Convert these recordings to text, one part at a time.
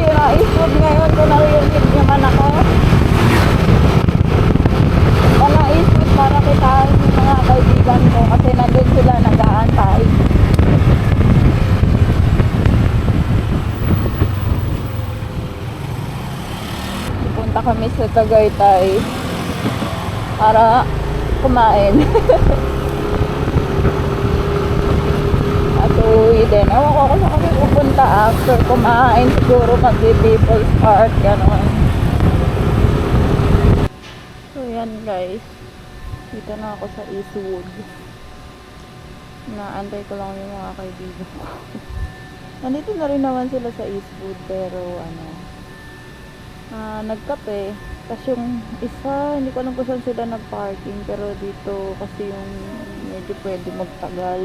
Eastwood ngayon kung naririnig naman ako. Wala Eastwood para kitaan yung mga kaibigan ko kasi nandun sila nag-aantay. Pupunta kami sa Tagaytay para kumain. At uwi din. Ewan ko kung saan kami pupunta after kumain. Siguro mag-People's Park, gano'n. So yan guys, dito na ako sa Eastwood. Naantay ko lang yung mga kaibigan ko. Nandito na rin naman sila sa Eastwood, pero nagkape. Tapos yung isa, hindi ko alam kung saan sila nag-parking, pero dito kasi yung medyo pwede magtagal.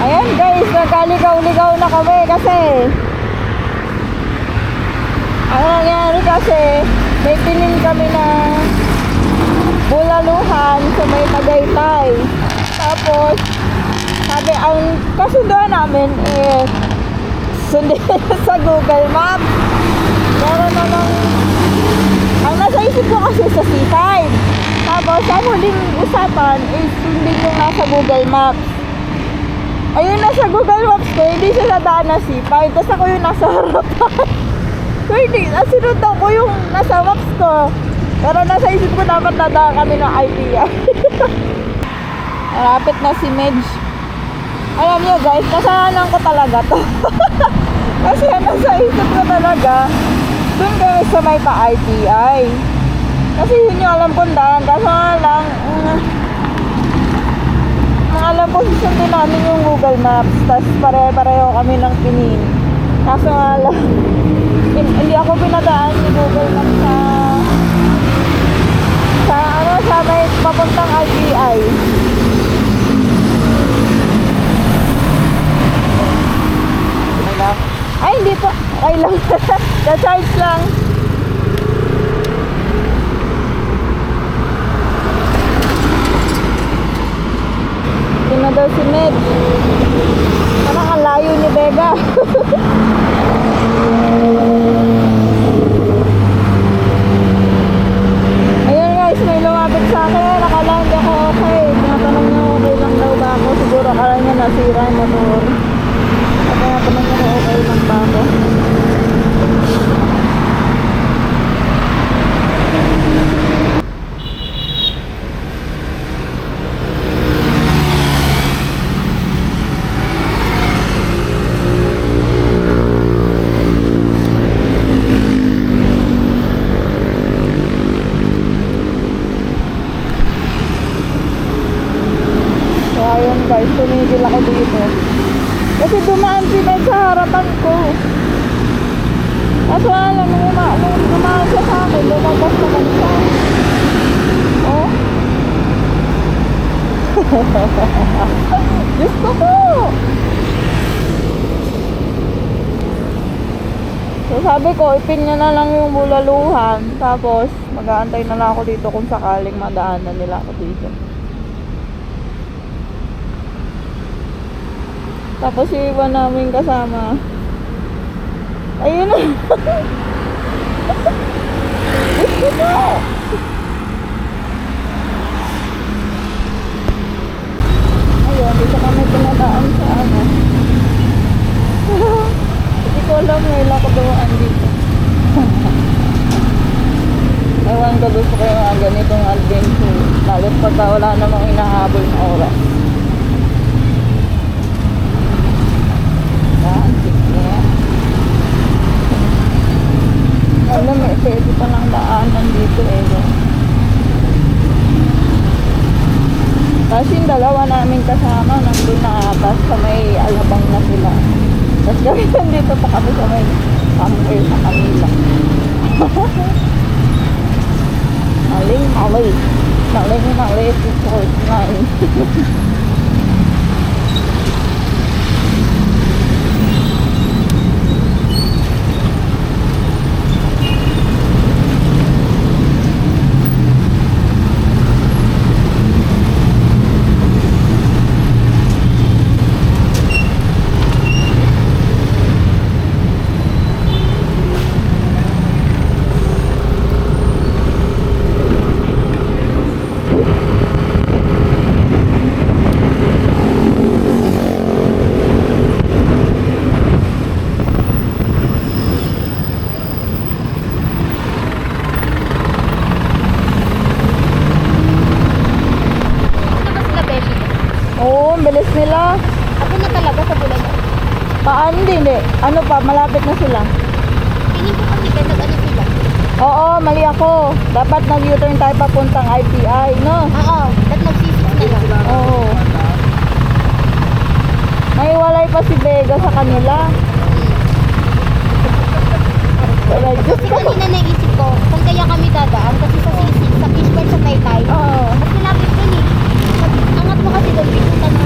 Ayan guys, nagkaligaw-ligaw na kami kasi ang nangyari kasi may pinin kami na bulaluhan sa may Tagaytay. Tapos sabi ang kasunduan namin sundin sa Google Maps. Pero namang ang nasa isip ko kasi sa C5. Tapos ang huling usapan sundin ko nga sa Google Maps. Ayun, nasa Google Maps ko, hindi siya nadaan na C5. Tapos ako yung nasa harapan. So hindi, nasunod ako yung nasa maps ko. Pero nasa isip ko dapat nadaan kami ng ITI. Malapit na si Medj. Alam niyo guys, kasalanan ko talaga to. Kasi nasa isip ko talaga, dun kami sa may pa-ITI. Kasi yun yung alam kong daan. Kaso nga lang, alam ko susundin namin yung Google Maps. Tapos pare-pareho kami ng pinin. Kaso nga lang, hindi ako pinadaan ni Google Maps sa may papuntang ITI. Ay, hindi po. Okay lang. Na-charge lang. Ito na daw si Med. Parang ang layo ni Vega. Ayun guys, may lumapit sa akin. Akala hindi ako okay. Tinatanong niya okay lang daw ba ako. Siguro akala niya nasira yung motor. At tinatanong niya okay lang ba ako. Guys, tumigil ako dito kasi dumaan si Med sa harapan ko. Kaso alam mo, nung dumaan siya sa akin, lumabas naman siya. Oh. Diyos ko po. So sabi ko, ipin niya na lang yung bulaluhan. Tapos mag-aantay na lang ako dito kung sakaling madaanan nila ako dito. Tapos yung iba namin kasama, ayun na. Gusto mo. Ayun, dito kami pinadaan sa hindi ko alam, may lakadawaan dito. Ewan ko, gusto ko yung ganitong adventure. Lalo't pagka wala namang inahabol na oras. sa may Alabang na sila. Tapos kami nandito pa kami sa may somewhere sa kanila. Maling mali. Maling mali. Report 9. Ano ba sila, Beshi? Oo, ang bilis nila. Ako na talaga sa Bulacan. Paano hindi? Ano pa, malapit na sila. Tingin ko kasi kaya nag-ano sila. Oo, mali ako. Dapat nag-U-turn tayo papuntang IPI, no? Oo, ba't nagsisix na lang? Oo. Naiwalay pa si Vega sa kanila. Pero Diyos Kasi ko. kanina naisip ko, saan kaya kami dadaan? Kasi sa sisig, sa fishbar sa Taytay. Oo. Mas malapit dun eh. Angat mo kasi doon, pinuntan mo.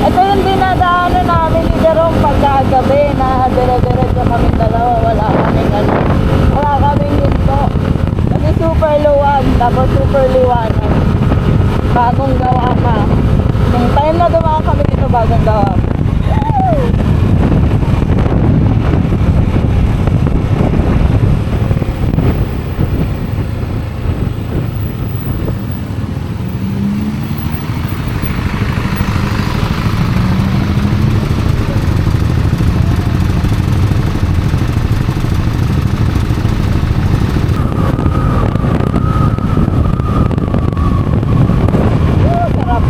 Ito yung dinadaanan namin ni Jerome pagkagabi na dire-diretso kami dalawa. Wala kaming hinto. Kasi super luwag, tapos super liwanag. Bagong gawa pa. Yung time na dumaan kami dito, bagong gawa pa. Sarap.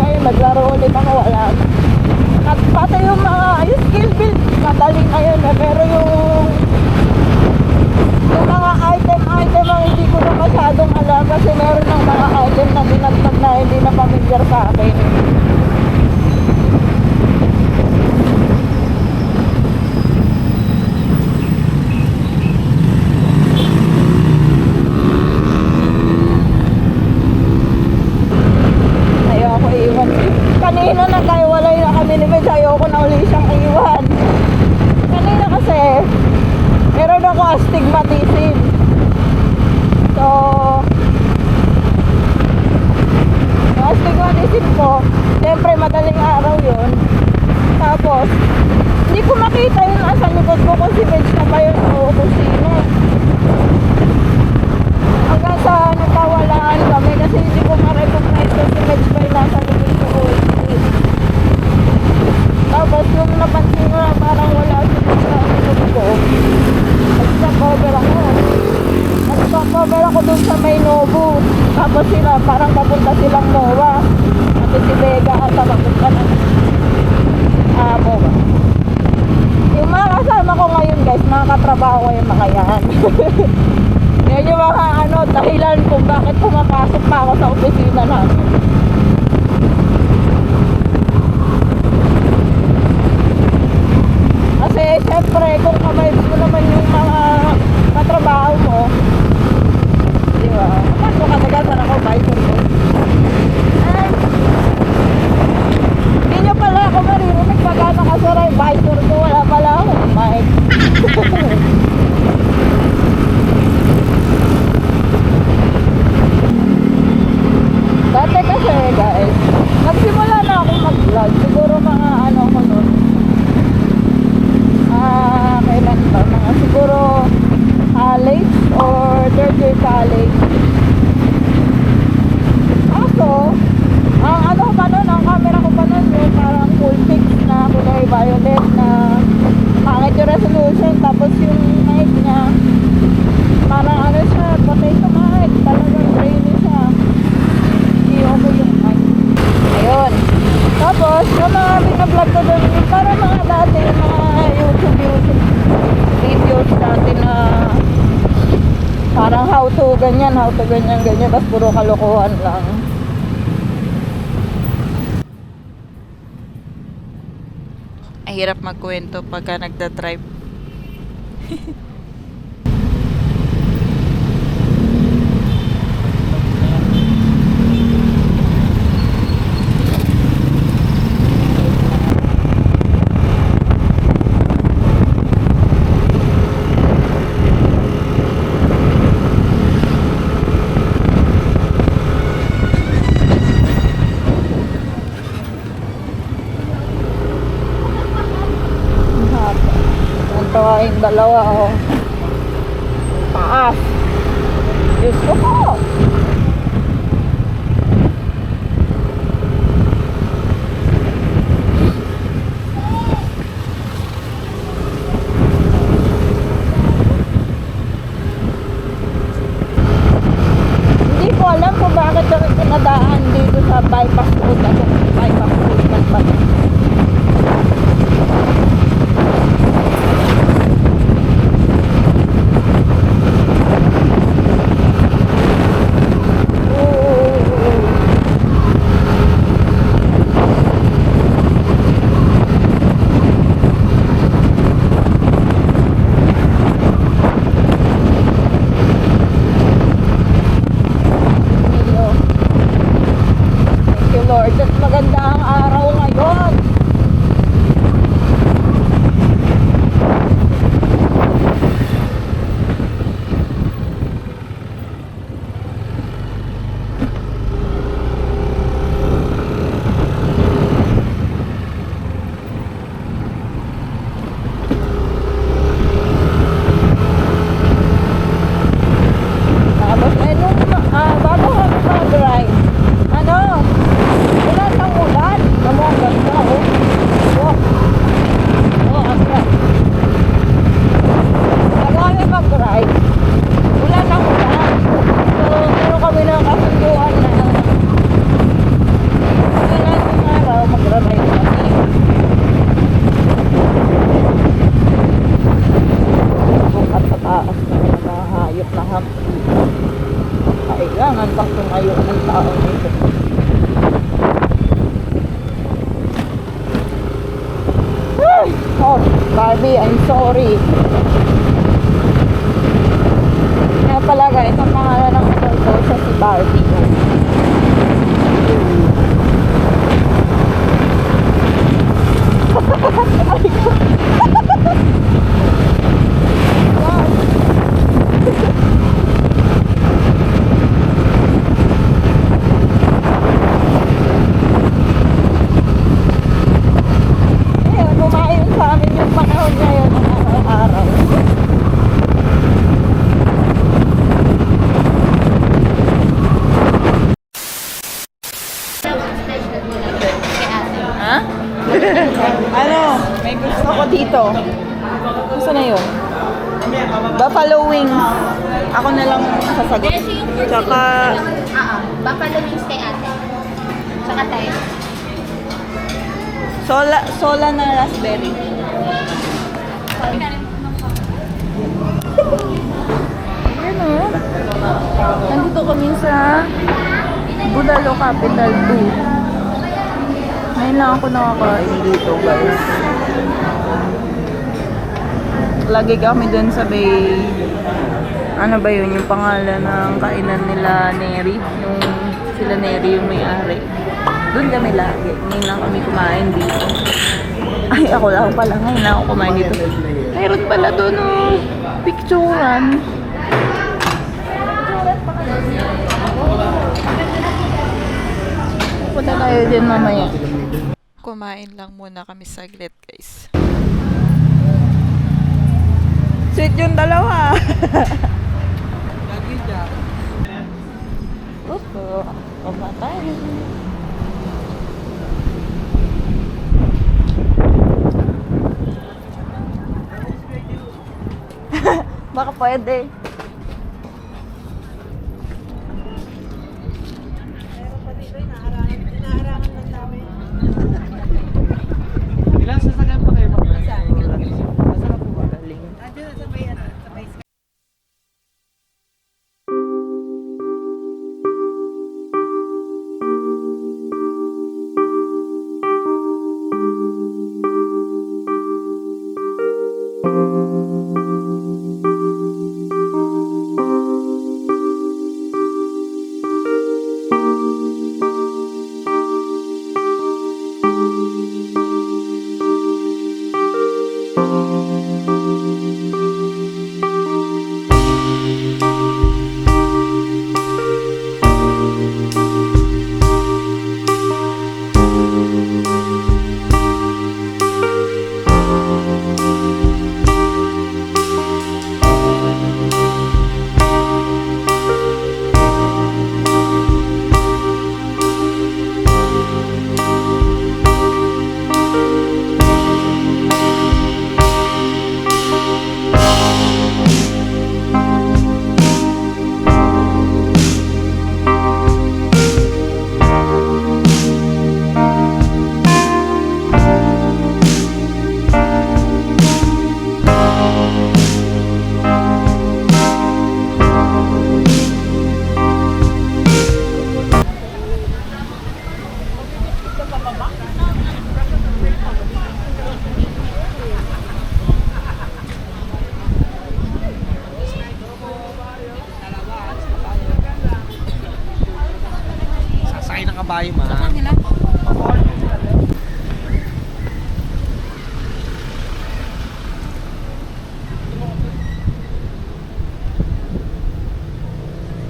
ngayon, naglaro ulit ako, wala na. At pati yung mga, yung skill build, madaling ngayon eh. Pero yung mga item ang hindi ko na masyadong alam kasi meron ng mga item na dinagdag na hindi na familiar sa akin. Ayoko iwan. Kanina nagkaiwalay na kami ni Medj, ayoko na uli siyang iwan. Kanina kasi meron ako astigmatism. So, yung astigmatism ko, siyempre madaling araw yun. Tapos, hindi ko makita yung nasa likod ko kung si Medj na ba yun o kung sino. Hanggang sa nagkawalaan kami kasi hindi ko ma-recognize kung si Medj ba yung nasa likod ko o hindi. Tapos, nung napansin ko na parang wala si Medj na likod ko, nag-stop-over ako. Nag-stop-over ako dun sa may Nobu. Tapos sila, parang papunta silang Noah. At si Vega at papunta ng MOA. Yung mga kasama ko ngayon guys, mga katrabaho ko yung mga yan. Yan yung mga dahilan kung bakit pumapasok pa ako sa opisina namin. Kasi syempre kung kamay mo naman yung mga katrabaho mo, di ba? Paano kadagasan ako visor ko? Ay, hindi nyo pala ako maririnig pagka nakasara yung visor ko, wala pala ako mic. Dati kasi guys, nagsimula na ako mag-vlog, siguro mga ko nun. Kailan ba? Mga siguro college or third year college. Kaso, ang ko pa nun, ang camera ko pa nun, yung parang full fix na kulay violet na pangit yung resolution. Tapos yung mic niya, parang siya, potato mic. Talagang grainy siya. Hindi okay yung mic. Ayun. Tapos, yung mga binablog ko doon, yung parang mga dati, yung mga YouTube videos dati na parang how to ganyan, tapos puro kalokohan lang. Ay, hirap magkwento pagka nagda-drive. Yung dalawa taas. Diyos ko po. Hindi ko alam kung bakit kami pinadaan dito sa bypass road. Bypass road man ba? Lord, at maganda ang araw ngayon. Tapos bago kami mag-drive, ulan ng ulan. Barbie, I'm sorry. Kaya pala guys, ang pangalan ng motor ko siya si Barbie. Ayun, bumayon sa amin yung panahon ngayon ng araw-araw. Ha? Ano? May gusto ko dito. Gusto na yun? Buffalo wings. Ako na lang sasagot. Tsaka, Buffalo wings kay ate. Tsaka tayo. sola na raspberry. Ano? Nandito kami sa Budalo Capital 2. Ngayon lang ako nakakain dito, guys. Lagi kami dun sa bay... Ano ba yun? Yung pangalan ng kainan nila Neri. Yung sila Neri yung may-ari. Doon kami lagi. Ngayon lang kami kumain dito. Ay, ako lang pala. Ngayon lang ako kumain dito. Mayroon pala doon, oh. Picturean. Punta tayo din mamaya. Kumain lang muna kami saglit, guys. Sweet yung dalawa. Opo. Opo tayo. Baka pwede. Ilang sasakyan pa kayo mag-rasa? Masarap po magaling. Sasakay ng kabayo, ma.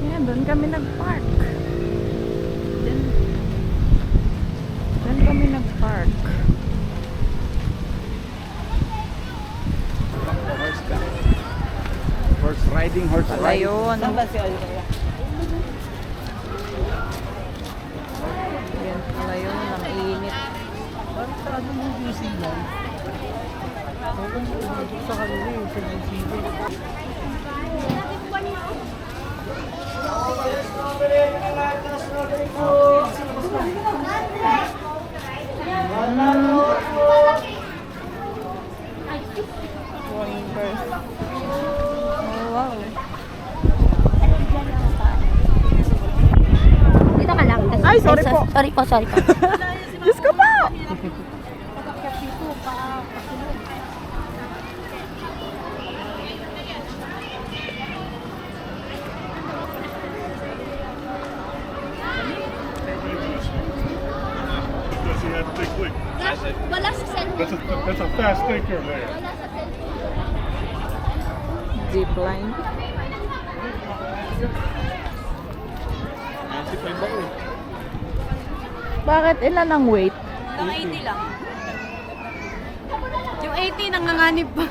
Yan, doon kami nag-park. Doon kami nag-park. Horse riding, horse Pala yun. Yan pala yun, ang init. Sa kanila yung sa GCB. Going first. Oh, wow. Dito ka lang. Ay, sorry po. Sorry po, sorry po. Diyos ko po! that quickly. Wala sa cellphone ko. That's a fast thinker there. Wala sa cellphone. Zipline. 95 ako eh. Bakit ilan ang weight? Nang 80 lang. Yung 80 nanganganib pa.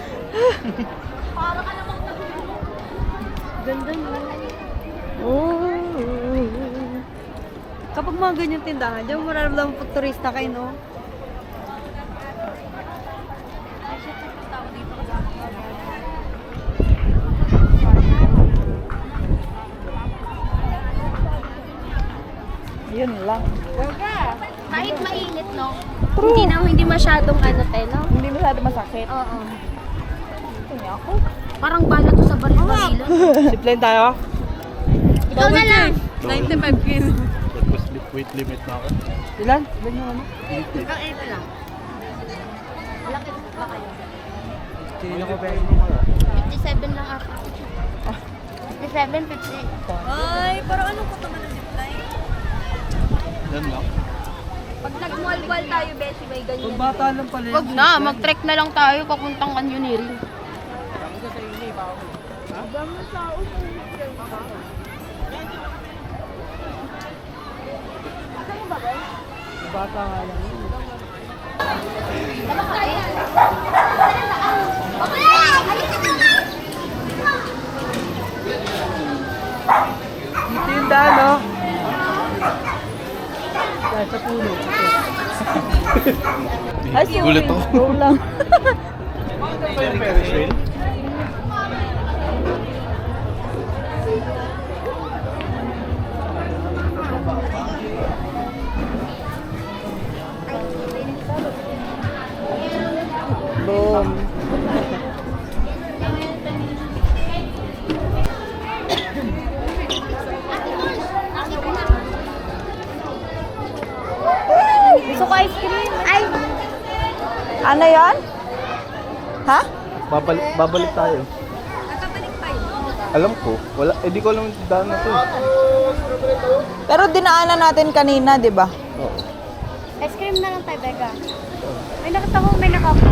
Ganda no. Oh. Kapag mga ganyan tindahan, diyan mo mararamdaman pag turista kayo, no? Yun lang. Kahit mainit, no? Hindi masyadong ano, te, no? Hindi masyado masakit. Oo. Ito niya ako. Parang bala to sa baril-barilan. Zipline tayo. Ikaw na lang. 95 kilo. Tapos weight limit na ako. Ilan? Ilan yung ano? Hanggang 8 lang. Malaki ba kayo? Hindi ko pwede mo mga. 57 lang ata. 57, 50. Ay, parang anong kutuman ng zipline? Yan lang. Pag nag-mall-mall tayo, Beshi, may ganyan. Kung bata lang pala yun. Wag na, mag-trek na lang tayo papuntang canyoneering. Bata nga lang yun. Dito yung daan, no? Dahil sa puno. Ay, si Gulat ako. Go lang. Ito yung Ferris wheel. Boom. Gusto ko ice cream. Ay! Ano yan? Ha? Babalik tayo. Alam ko. Wala, di ko alam yung daan na to. Pero dinaanan natin kanina, di ba? Oo. Ice cream na lang tayo, Becca. May nakita ko, may nakapa.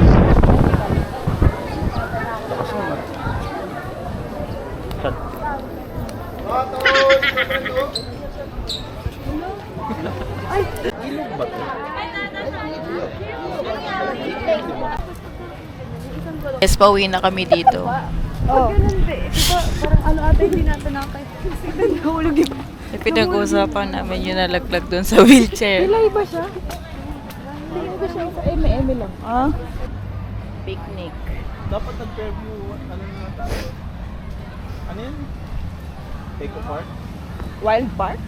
Yes, pauwi na kami dito. Oh. Ganun ba? Parang ano ata hindi natin nakakay. Nahulog yung... Pinag-uusapan namin yung nalaglag doon sa wheelchair. Pilay ba siya? Tingin ko siya sa eme lang. Ah? Picnic. Dapat nag-preview. Ano na tayo? Ano yan? Take a part? Wild Park?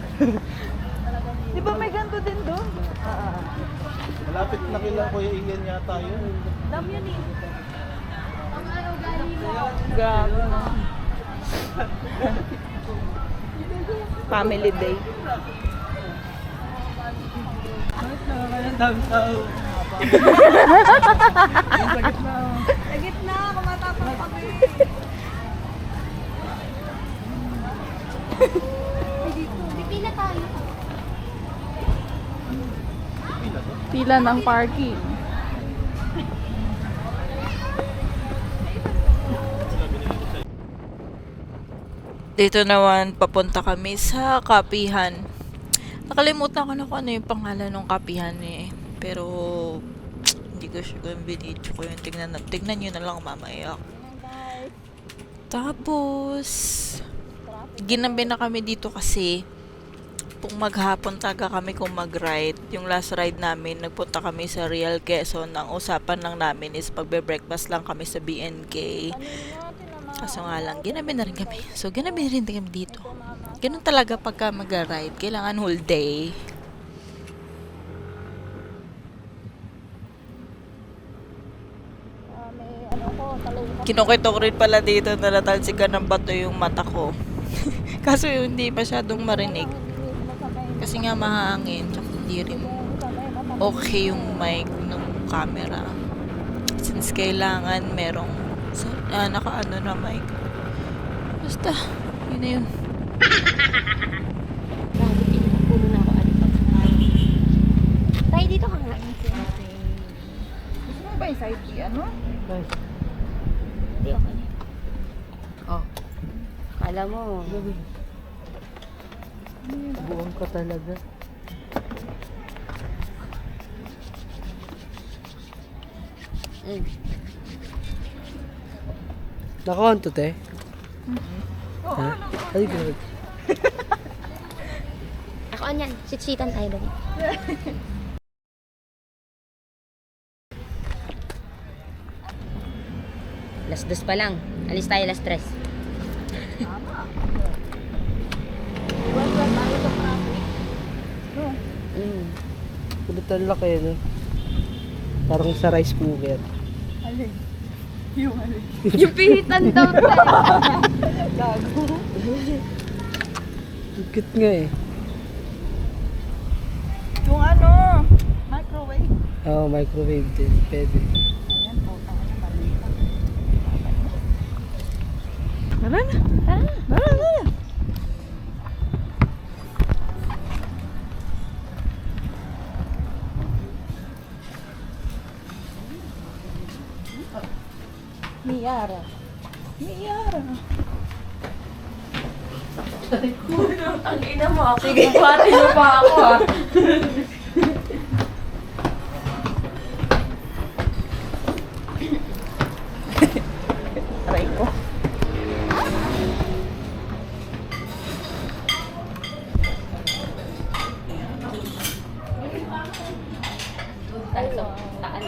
Di ba may ganito din doon? Malapit na kila Kuya Ian yata yun. Dam yun eh. Grabe. Family day. Ang dami tao. Sa gitna, kumatapang kami. Pipila tayo. Pila ng parking. Dito naman, papunta kami sa kapihan. Nakalimutan ko na kung ano yung pangalan ng kapihan eh. Pero, hindi ko sure kung binidyo ko yung tignan nyo na lang mamaya. Tapos, ginabi na kami dito kasi kung maghapon taga kami kung mag-ride. Yung last ride namin, nagpunta kami sa Real Quezon. Ang usapan lang namin is pagbe-breakfast lang kami sa BNK. Kaso nga lang, ginabi na rin kami. So, ginabi rin kami dito. Ganun talaga pagka mag-ride. Kailangan whole day. Kinukito ko rin pala dito na natalsikan ng bato yung mata ko. Kaso hindi masyadong marinig. Kasi nga mahangin. Tsaka hindi rin okay yung mic ng camera. Since kailangan merong naka-ano na mic. Basta, yun na yun. Grabe, pinapulo na ako. Tay, May dito ka nga. Gusto mo ba yung side ano? Hindi ako. Oh. Kala mo. Buong ka talaga. Mm. Nakakanto, te? Ha? Ay, God. Ako anyan. Sitsitan tayo dali. Alas 2 pa lang. Alis tayo alas 3. Mm. Kulit ang laki, no? Parang sa rice cooker. Yung pihitan daw tayo. Cute nga eh. Yung ano, microwave. Oo, microwave din. Pwede. Tara na. Tara na. Miyara. Miyara. Ang ina mo, sige, pati mo pa ako ah. Aray ko. Tayo sa taan.